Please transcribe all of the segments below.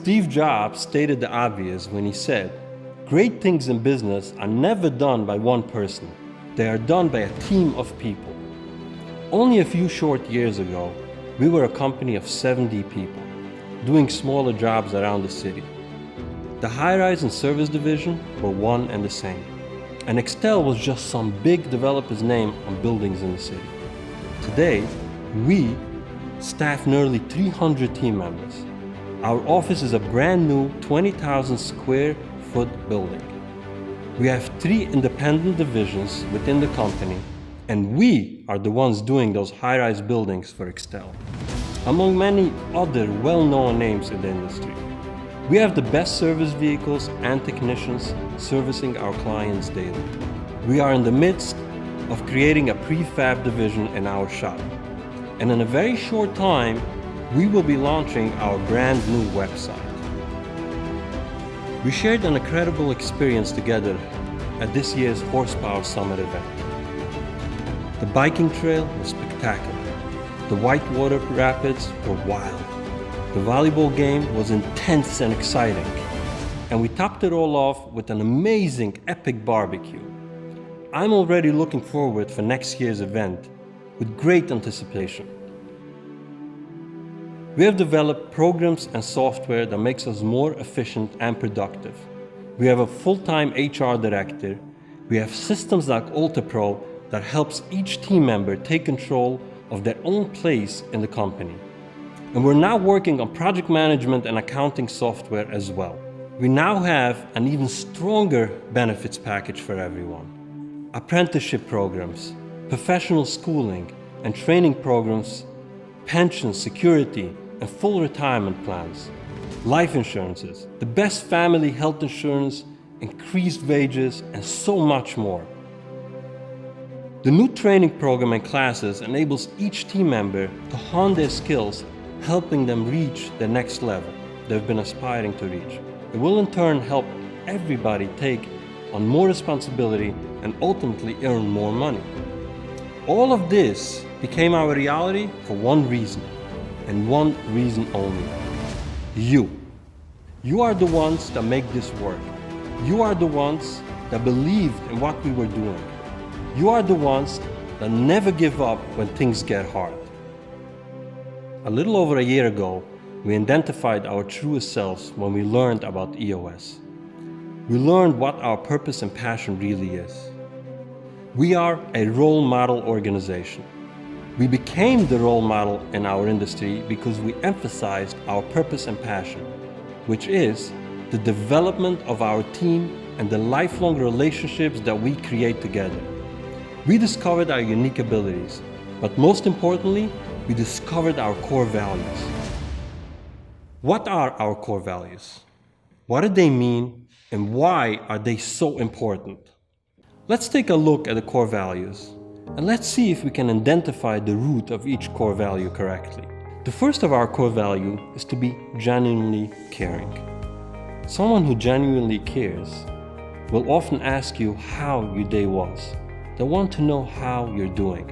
Steve Jobs stated the obvious when he said, "Great things in business are never done by one person. They are done by a team of people." Only a few short years ago, we were a company of 70 people, doing smaller jobs around the city. The high-rise and service division were one and the same, and Extel was just some big developer's name on buildings in the city. Today, we staff nearly 300 team members. Our office is a brand new 20,000 square foot building. We have 3 independent divisions within the company, and we are the ones doing those high-rise buildings for Extel, among many other well-known names in the industry. We have the best service vehicles and technicians servicing our clients daily. We are in the midst of creating a prefab division in our shop, and in a very short time, we will be launching our brand new website. We shared an incredible experience together at this year's Horsepower Summit event. The biking trail was spectacular. The whitewater rapids were wild. The volleyball game was intense and exciting. And we topped it all off with an amazing, epic barbecue. I'm already looking forward for next year's event with great anticipation. We have developed programs and software that makes us more efficient and productive. We have a full-time HR director. We have systems like UltraPro that helps each team member take control of their own place in the company. And we're now working on project management and accounting software as well. We now have an even stronger benefits package for everyone. Apprenticeship programs, professional schooling and training programs, pensions, security, and full retirement plans, life insurances, the best family health insurance, increased wages, and so much more. The new training program and classes enables each team member to hone their skills, helping them reach the next level they've been aspiring to reach. It will in turn help everybody take on more responsibility and ultimately earn more money. All of this became our reality for one reason, and one reason only. You. You are the ones that make this work. You are the ones that believed in what we were doing. You are the ones that never give up when things get hard. A little over a year ago, we identified our truest selves when we learned about EOS. We learned what our purpose and passion really is. We are a role model organization. We became the role model in our industry because we emphasized our purpose and passion, which is the development of our team and the lifelong relationships that we create together. We discovered our unique abilities, but most importantly, we discovered our core values. What are our core values? What do they mean, and why are they so important? Let's take a look at the core values, and let's see if we can identify the root of each core value correctly. The first of our core value is to be genuinely caring. Someone who genuinely cares will often ask you how your day was. They want to know how you're doing.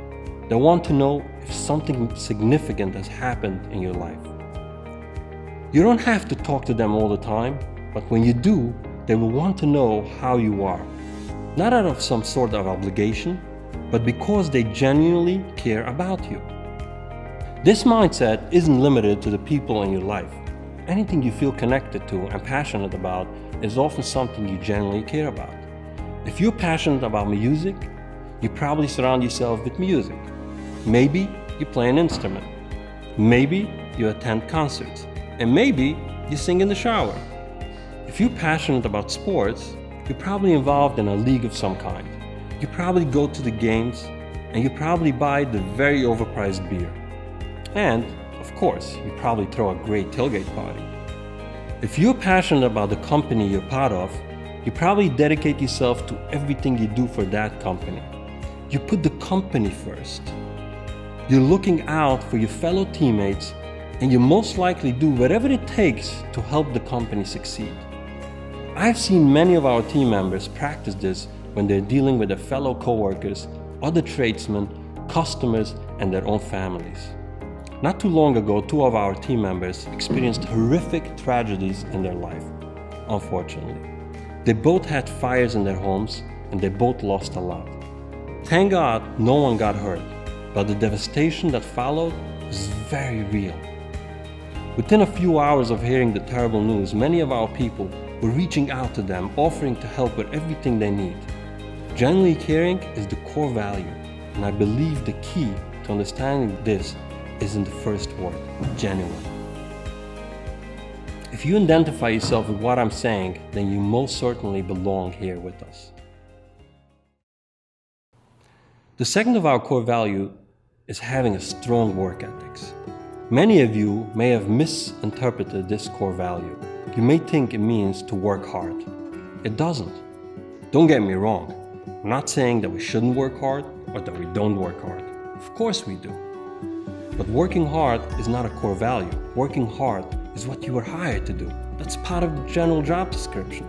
They want to know if something significant has happened in your life. You don't have to talk to them all the time, but when you do, they will want to know how you are. Not out of some sort of obligation, but because they genuinely care about you. This mindset isn't limited to the people in your life. Anything you feel connected to and passionate about is often something you genuinely care about. If you're passionate about music, you probably surround yourself with music. Maybe you play an instrument. Maybe you attend concerts. And maybe you sing in the shower. If you're passionate about sports, you're probably involved in a league of some kind. You probably go to the games, and you probably buy the very overpriced beer. And, of course, you probably throw a great tailgate party. If you're passionate about the company you're part of, you probably dedicate yourself to everything you do for that company. You put the company first. You're looking out for your fellow teammates, and you most likely do whatever it takes to help the company succeed. I've seen many of our team members practice this when they're dealing with their fellow coworkers, other tradesmen, customers, and their own families. Not too long ago, two of our team members experienced horrific tragedies in their life, unfortunately. They both had fires in their homes and they both lost a lot. Thank God no one got hurt, but the devastation that followed was very real. Within a few hours of hearing the terrible news, many of our people were reaching out to them, offering to help with everything they need. Genuinely caring is the core value, and I believe the key to understanding this is in the first word, genuine. If you identify yourself with what I'm saying, then you most certainly belong here with us. The second of our core value is having a strong work ethics. Many of you may have misinterpreted this core value. You may think it means to work hard. It doesn't. Don't get me wrong. I'm not saying that we shouldn't work hard or that we don't work hard. Of course we do. But working hard is not a core value. Working hard is what you were hired to do. That's part of the general job description.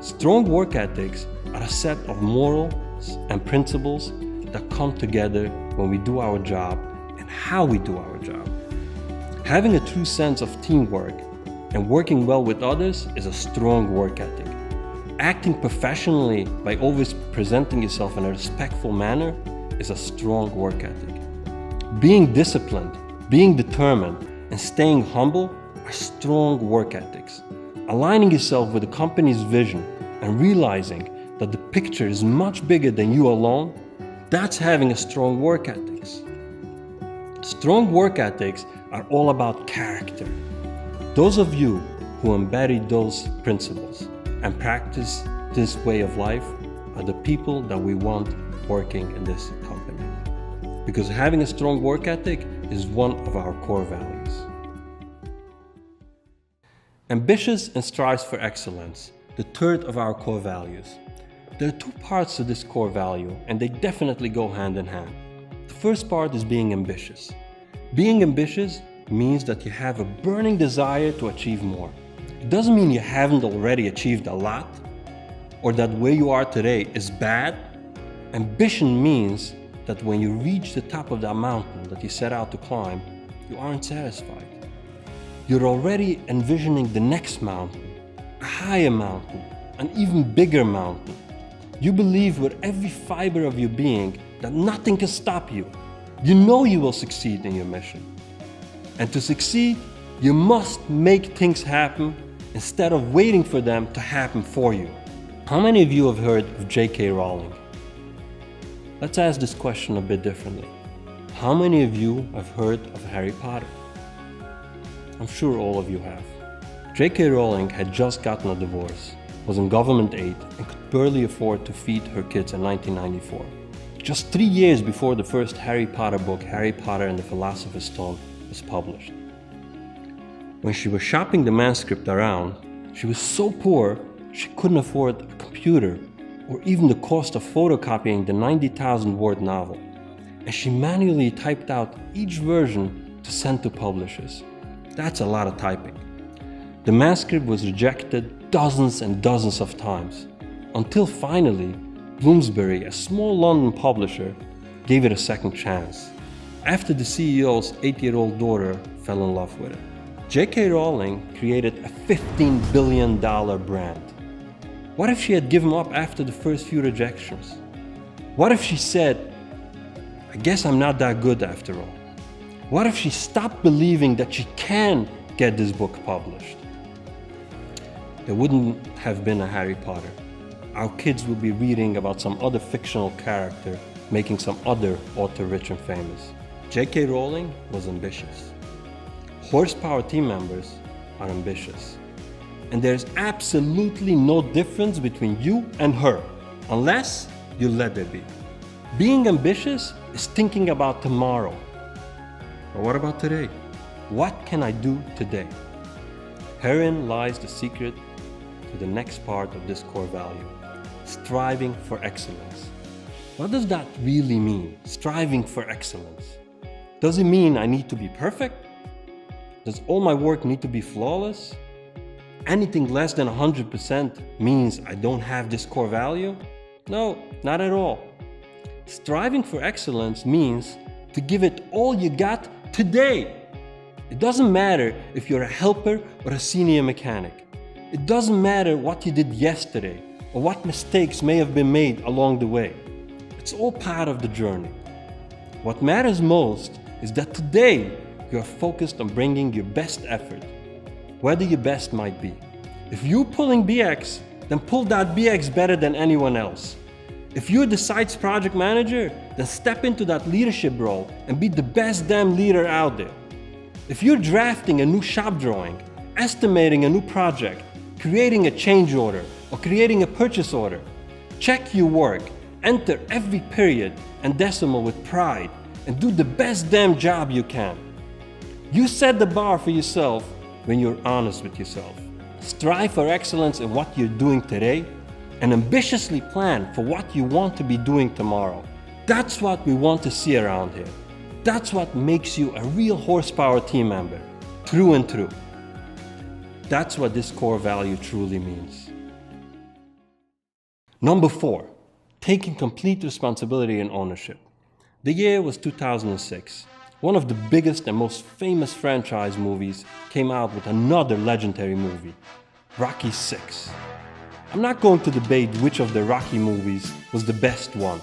Strong work ethics are a set of morals and principles that come together when we do our job and how we do our job. Having a true sense of teamwork and working well with others is a strong work ethic. Acting professionally by always presenting yourself in a respectful manner is a strong work ethic. Being disciplined, being determined, and staying humble are strong work ethics. Aligning yourself with the company's vision and realizing that the picture is much bigger than you alone, that's having a strong work ethics. Strong work ethics are all about character. Those of you who embody those principles and practice this way of life are the people that we want working in this company. Because having a strong work ethic is one of our core values. Ambitious and strives for excellence, the third of our core values. There are two parts to this core value, and they definitely go hand in hand. The first part is being ambitious. Being ambitious means that you have a burning desire to achieve more. It doesn't mean you haven't already achieved a lot, or that where you are today is bad. Ambition means that when you reach the top of that mountain that you set out to climb, you aren't satisfied. You're already envisioning the next mountain, a higher mountain, an even bigger mountain. You believe with every fiber of your being that nothing can stop you. You know you will succeed in your mission. And to succeed, you must make things happen instead of waiting for them to happen for you. How many of you have heard of J.K. Rowling? Let's ask this question a bit differently. How many of you have heard of Harry Potter? I'm sure all of you have. J.K. Rowling had just gotten a divorce, was on government aid, and could barely afford to feed her kids in 1994. Just 3 years before the first Harry Potter book, Harry Potter and the Philosopher's Stone, was published. When she was shopping the manuscript around, she was so poor she couldn't afford a computer or even the cost of photocopying the 90,000 word novel, and she manually typed out each version to send to publishers. That's a lot of typing. The manuscript was rejected dozens and dozens of times, until finally Bloomsbury, a small London publisher, gave it a second chance, after the CEO's 8-year-old daughter fell in love with it. J.K. Rowling created a $15 billion brand. What if she had given up after the first few rejections? What if she said, I guess I'm not that good after all? What if she stopped believing that she can get this book published? There wouldn't have been a Harry Potter. Our kids would be reading about some other fictional character making some other author rich and famous. J.K. Rowling was ambitious. Horsepower team members are ambitious. And there's absolutely no difference between you and her, unless you let there be. Being ambitious is thinking about tomorrow. But what about today? What can I do today? Herein lies the secret to the next part of this core value, striving for excellence. What does that really mean, striving for excellence? Does it mean I need to be perfect? Does all my work need to be flawless? Anything less than 100% means I don't have this core value? No, not at all. Striving for excellence means to give it all you got Today. It doesn't matter if you're a helper or a senior mechanic. It doesn't matter what you did yesterday or what mistakes may have been made along the way. It's all part of the journey. What matters most is that today you're focused on bringing your best effort, whether your best might be. If you're pulling BX, then pull that BX better than anyone else. If you're the site's project manager, then step into that leadership role and be the best damn leader out there. If you're drafting a new shop drawing, estimating a new project, creating a change order, or creating a purchase order, check your work, enter every period and decimal with pride, and do the best damn job you can. You set the bar for yourself when you're honest with yourself. Strive for excellence in what you're doing today and ambitiously plan for what you want to be doing tomorrow. That's what we want to see around here. That's what makes you a real horsepower team member, through and through. That's what this core value truly means. Number 4, taking complete responsibility and ownership. The year was 2006. One of the biggest and most famous franchise movies came out with another legendary movie, Rocky VI. I'm not going to debate which of the Rocky movies was the best one.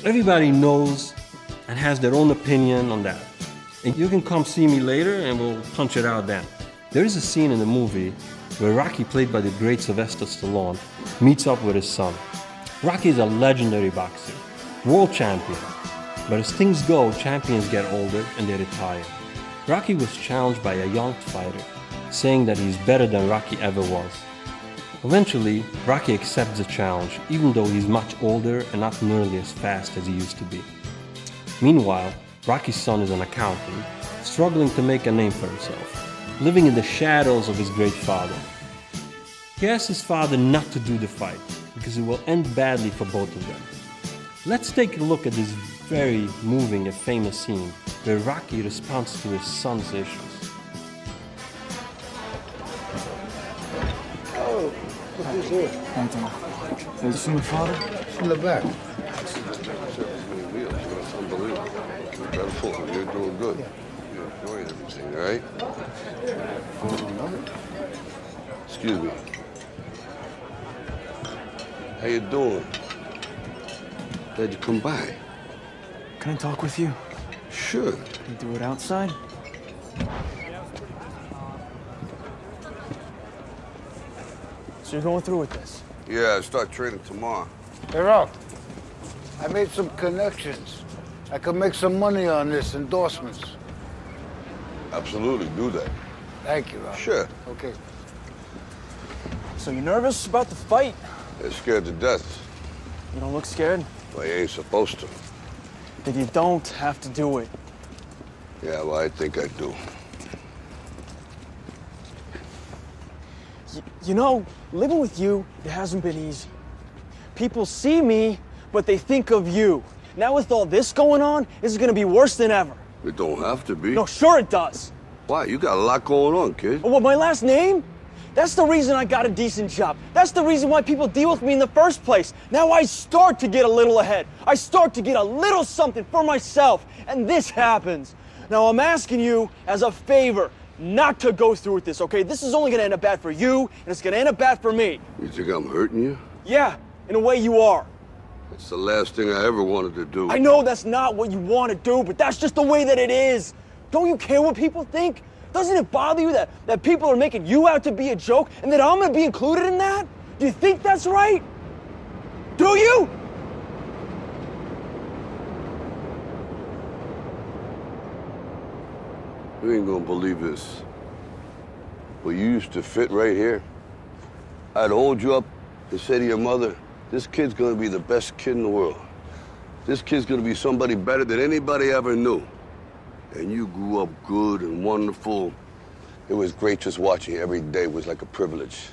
Everybody knows and has their own opinion on that. And you can come see me later and we'll punch it out then. There is a scene in the movie where Rocky, played by the great Sylvester Stallone, meets up with his son. Rocky is a legendary boxer, world champion. But as things go, champions get older and they retire. Rocky was challenged by a young fighter, saying that he's better than Rocky ever was. Eventually, Rocky accepts the challenge, even though he's much older and not nearly as fast as he used to be. Meanwhile, Rocky's son is an accountant, struggling to make a name for himself, living in the shadows of his great father. He asks his father not to do the fight, because it will end badly for both of them. Let's take a look at this very moving and famous scene where Rocky responds to his son's issues. Oh, look who's here. Have you seen my father? In the back. Unbelievable. Incredible. You're doing good. You're enjoying everything, all right? Excuse me. How you doing? Glad you come by. Can I talk with you? Sure. Can we do it outside? So you're going through with this? Yeah, I start training tomorrow. Hey, Ralph. I made some connections. I could make some money on this, endorsements. Absolutely, do that. Thank you, Ralph. Sure. Okay. So you're nervous about the fight? They're scared to death. You don't look scared? Well, you ain't supposed to. Then you don't have to do it. Yeah, well, I think I do. You know, living with you, it hasn't been easy. People see me, but they think of you. Now with all this going on, this is gonna be worse than ever. It don't have to be. No, sure it does. Why? You got a lot going on, kid. Oh, what, my last name? That's the reason I got a decent job. That's the reason why people deal with me in the first place. Now I start to get a little ahead. I start to get a little something for myself. And this happens. Now I'm asking you as a favor not to go through with this, okay? This is only gonna end up bad for you, and it's gonna end up bad for me. You think I'm hurting you? Yeah, in a way you are. It's the last thing I ever wanted to do. I know that's not what you want to do, but that's just the way that it is. Don't you care what people think? Doesn't it bother you that people are making you out to be a joke and that I'm gonna be included in that? Do you think that's right? Do you? You ain't gonna believe this. But you used to fit right here. I'd hold you up and say to your mother, this kid's gonna be the best kid in the world. This kid's gonna be somebody better than anybody ever knew. And you grew up good and wonderful. It was great just watching you every day. It was like a privilege.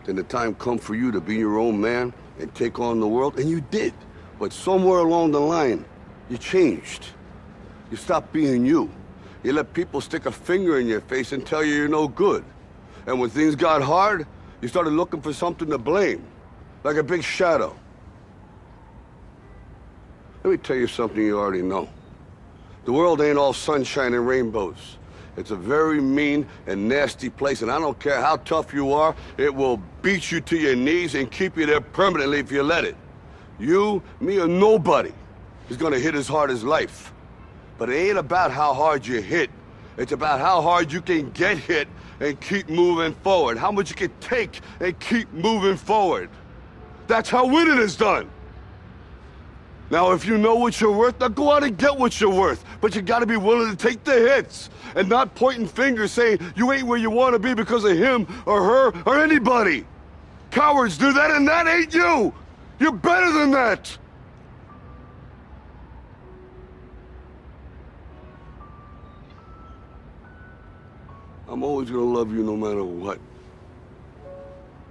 Then the time come for you to be your own man and take on the world, and you did. But somewhere along the line, you changed. You stopped being you. You let people stick a finger in your face and tell you you're no good. And when things got hard, you started looking for something to blame, like a big shadow. Let me tell you something you already know. The world ain't all sunshine and rainbows. It's a very mean and nasty place, and I don't care how tough you are, it will beat you to your knees and keep you there permanently if you let it. You, me, or nobody is gonna hit as hard as life. But it ain't about how hard you hit. It's about how hard you can get hit and keep moving forward. How much you can take and keep moving forward. That's how winning is done. Now, if you know what you're worth, now go out and get what you're worth. But you gotta be willing to take the hits and not pointing fingers saying you ain't where you wanna be because of him or her or anybody. Cowards do that, and that ain't you. You're better than that. I'm always gonna love you no matter what.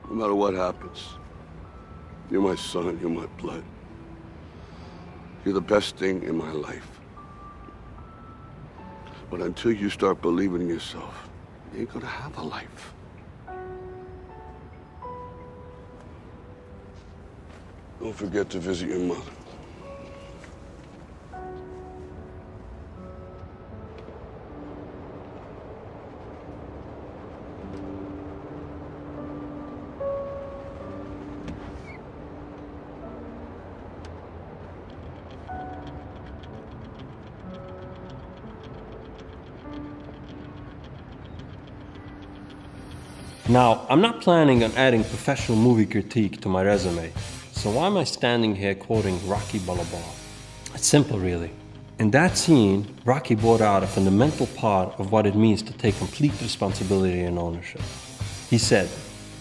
No matter what happens. You're my son, you're my blood. You're the best thing in my life. But until you start believing in yourself, you ain't gonna have a life. Don't forget to visit your mother. Now, I'm not planning on adding professional movie critique to my resume, so why am I standing here quoting Rocky Balboa? It's simple, really. In that scene, Rocky brought out a fundamental part of what it means to take complete responsibility and ownership. He said,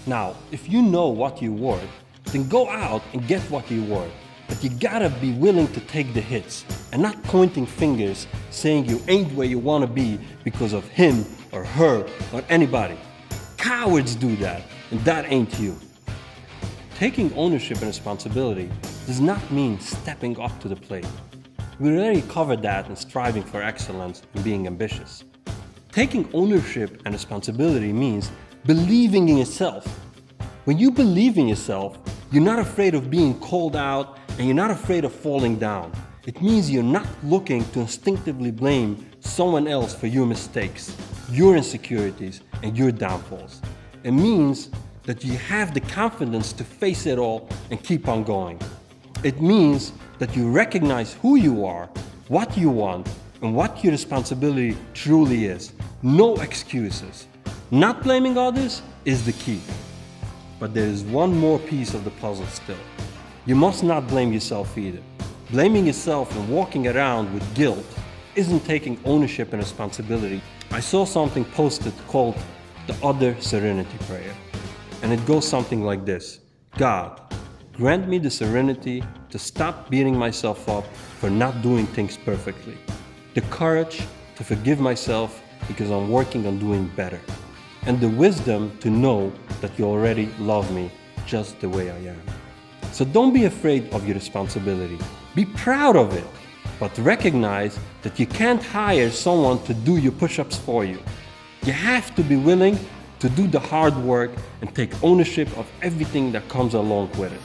now, if you know what you're worth, then go out and get what you're worth. But you gotta be willing to take the hits and not pointing fingers saying you ain't where you wanna be because of him or her or anybody. Cowards do that, and that ain't you. Taking ownership and responsibility does not mean stepping up to the plate. We already covered that in striving for excellence and being ambitious. Taking ownership and responsibility means believing in yourself. When you believe in yourself, you're not afraid of being called out and you're not afraid of falling down. It means you're not looking to instinctively blame someone else for your mistakes, your insecurities, and your downfalls. It means that you have the confidence to face it all and keep on going. It means that you recognize who you are, what you want, and what your responsibility truly is. No excuses. Not blaming others is the key. But there is one more piece of the puzzle still. You must not blame yourself either. Blaming yourself and walking around with guilt isn't taking ownership and responsibility. I saw something posted called the Other Serenity Prayer. And it goes something like this. God, grant me the serenity to stop beating myself up for not doing things perfectly. The courage to forgive myself because I'm working on doing better. And the wisdom to know that you already love me just the way I am. So don't be afraid of your responsibility. Be proud of it. But recognize that you can't hire someone to do your push-ups for you. You have to be willing to do the hard work and take ownership of everything that comes along with it.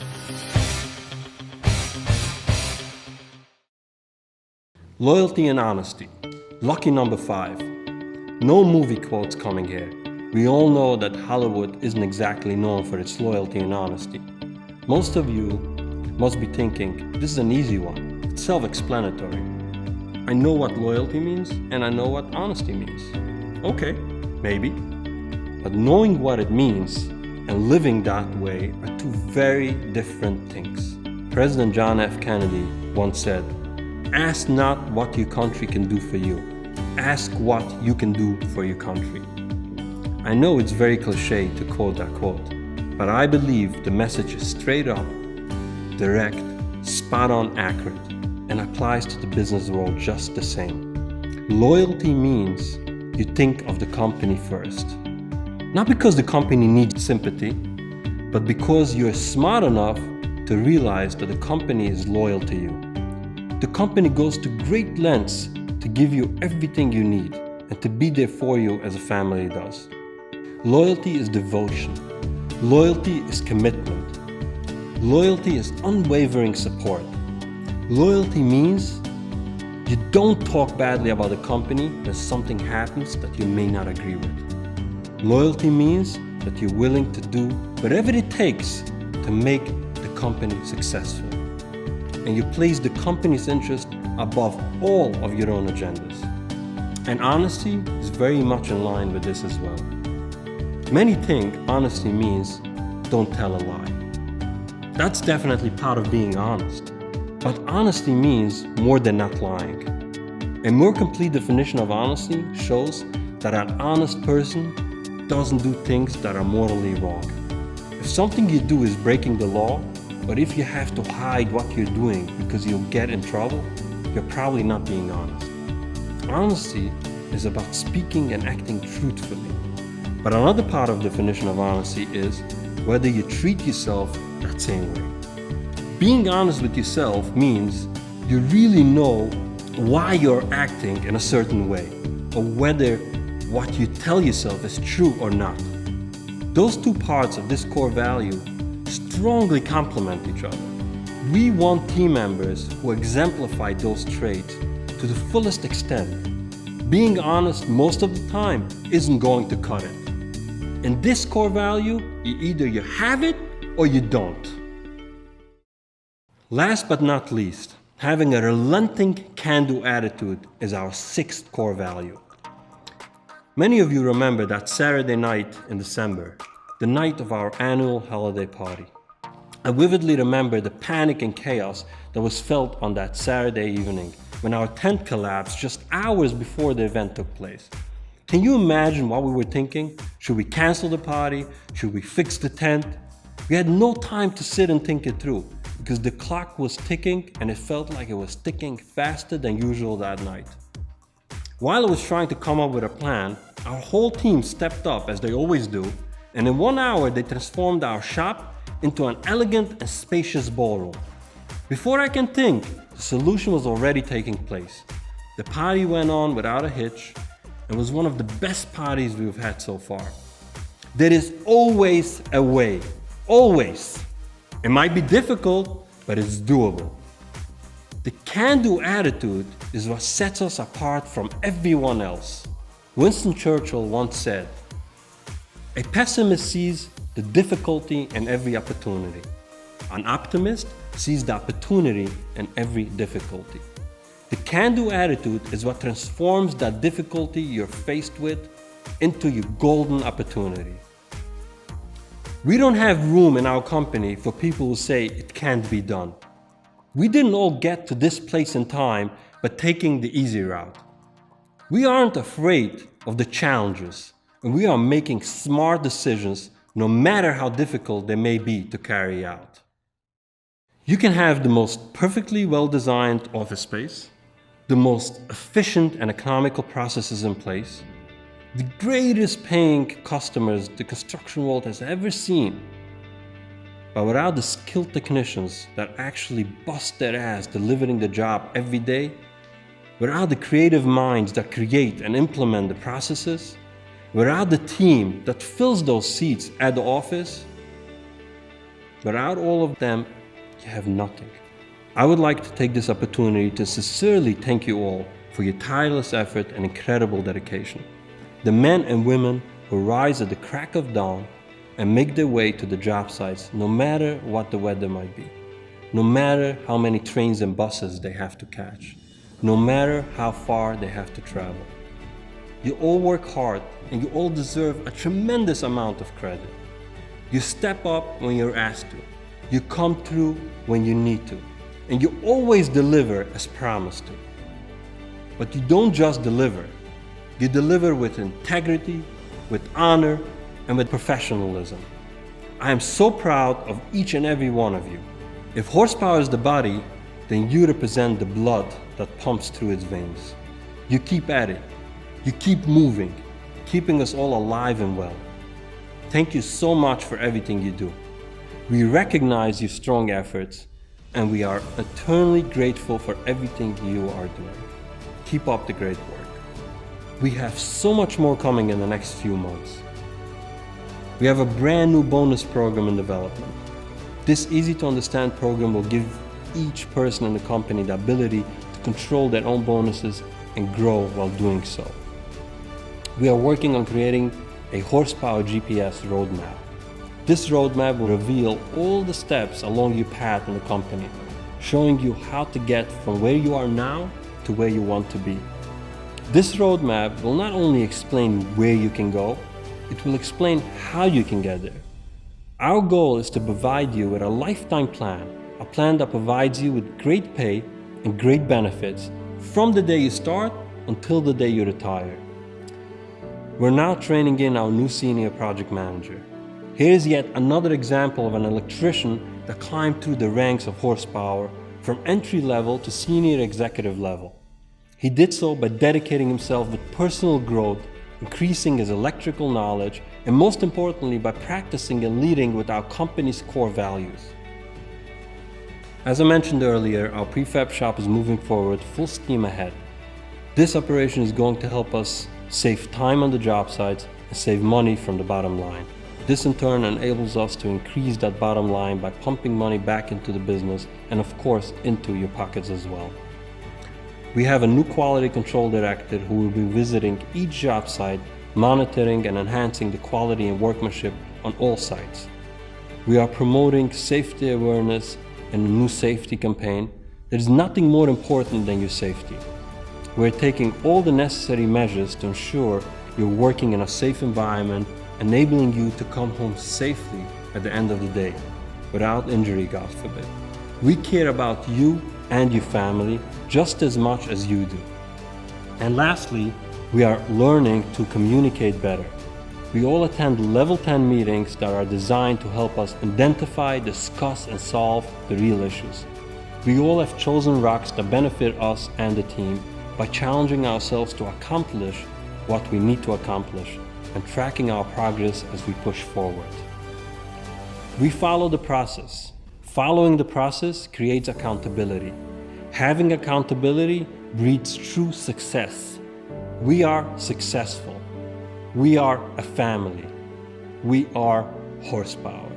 Loyalty and honesty. Lucky number 5. No movie quotes coming here. We all know that Hollywood isn't exactly known for its loyalty and honesty. Most of you must be thinking, this is an easy one. It's self-explanatory. I know what loyalty means and I know what honesty means. Okay, maybe. But knowing what it means and living that way are two very different things. President John F. Kennedy once said, ask not what your country can do for you. Ask what you can do for your country. I know it's very cliche to quote that quote, but I believe the message is straight up, direct, spot on accurate, and applies to the business world just the same. Loyalty means you think of the company first. Not because the company needs sympathy, but because you're smart enough to realize that the company is loyal to you. The company goes to great lengths to give you everything you need and to be there for you as a family does. Loyalty is devotion. Loyalty is commitment. Loyalty is unwavering support. Loyalty means You don't talk badly about the company when something happens that you may not agree with. Loyalty means that you're willing to do whatever it takes to make the company successful. And you place the company's interest above all of your own agendas. And honesty is very much in line with this as well. Many think honesty means don't tell a lie. That's definitely part of being honest. But honesty means more than not lying. A more complete definition of honesty shows that an honest person doesn't do things that are morally wrong. If something you do is breaking the law, or if you have to hide what you're doing because you'll get in trouble, you're probably not being honest. Honesty is about speaking and acting truthfully. But another part of the definition of honesty is whether you treat yourself that same way. Being honest with yourself means you really know why you're acting in a certain way, or whether what you tell yourself is true or not. Those two parts of this core value strongly complement each other. We want team members who exemplify those traits to the fullest extent. Being honest most of the time isn't going to cut it. In this core value, either you have it or you don't. Last but not least, having a relenting can-do attitude is our sixth core value. Many of you remember that Saturday night in December, the night of our annual holiday party. I vividly remember the panic and chaos that was felt on that Saturday evening when our tent collapsed just hours before the event took place. Can you imagine what we were thinking? Should we cancel the party? Should we fix the tent? We had no time to sit and think it through because the clock was ticking and it felt like it was ticking faster than usual that night. While I was trying to come up with a plan, our whole team stepped up as they always do, and in 1 hour they transformed our shop into an elegant and spacious ballroom. Before I can think, the solution was already taking place. The party went on without a hitch and was one of the best parties we've had so far. There is always a way. Always. It might be difficult, but it's doable. The can-do attitude is what sets us apart from everyone else. Winston Churchill once said, "A pessimist sees the difficulty in every opportunity. An optimist sees the opportunity in every difficulty." The can-do attitude is what transforms that difficulty you're faced with into your golden opportunity. We don't have room in our company for people who say it can't be done. We didn't all get to this place in time by taking the easy route. We aren't afraid of the challenges, and we are making smart decisions no matter how difficult they may be to carry out. You can have the most perfectly well-designed office space, the most efficient and economical processes in place, the greatest paying customers the construction world has ever seen. But without the skilled technicians that actually bust their ass delivering the job every day, without the creative minds that create and implement the processes, without the team that fills those seats at the office, without all of them, you have nothing. I would like to take this opportunity to sincerely thank you all for your tireless effort and incredible dedication. The men and women who rise at the crack of dawn and make their way to the job sites no matter what the weather might be, no matter how many trains and buses they have to catch, no matter how far they have to travel. You all work hard and you all deserve a tremendous amount of credit. You step up when you're asked to. You come through when you need to. And you always deliver as promised to. But you don't just deliver. You deliver with integrity, with honor, and with professionalism. I am so proud of each and every one of you. If horsepower is the body, then you represent the blood that pumps through its veins. You keep at it. You keep moving, keeping us all alive and well. Thank you so much for everything you do. We recognize your strong efforts, and we are eternally grateful for everything you are doing. Keep up the great work. We have so much more coming in the next few months. We have a brand new bonus program in development. This easy to understand program will give each person in the company the ability to control their own bonuses and grow while doing so. We are working on creating a horsepower GPS roadmap. This roadmap will reveal all the steps along your path in the company, showing you how to get from where you are now to where you want to be. This roadmap will not only explain where you can go, it will explain how you can get there. Our goal is to provide you with a lifetime plan, a plan that provides you with great pay and great benefits from the day you start until the day you retire. We're now training in our new senior project manager. Here is yet another example of an electrician that climbed through the ranks of horsepower from entry level to senior executive level. He did so by dedicating himself with personal growth, increasing his electrical knowledge, and most importantly by practicing and leading with our company's core values. As I mentioned earlier, our prefab shop is moving forward full steam ahead. This operation is going to help us save time on the job sites and save money from the bottom line. This in turn enables us to increase that bottom line by pumping money back into the business and of course into your pockets as well. We have a new quality control director who will be visiting each job site, monitoring and enhancing the quality and workmanship on all sites. We are promoting safety awareness and a new safety campaign. There is nothing more important than your safety. We're taking all the necessary measures to ensure you're working in a safe environment, enabling you to come home safely at the end of the day, without injury, God forbid. We care about you and your family just as much as you do. And lastly, we are learning to communicate better. We all attend level 10 meetings that are designed to help us identify, discuss, and solve the real issues. We all have chosen rocks that benefit us and the team by challenging ourselves to accomplish what we need to accomplish and tracking our progress as we push forward. We follow the process. Following the process creates accountability. Having accountability breeds true success. We are successful. We are a family. We are horsepower.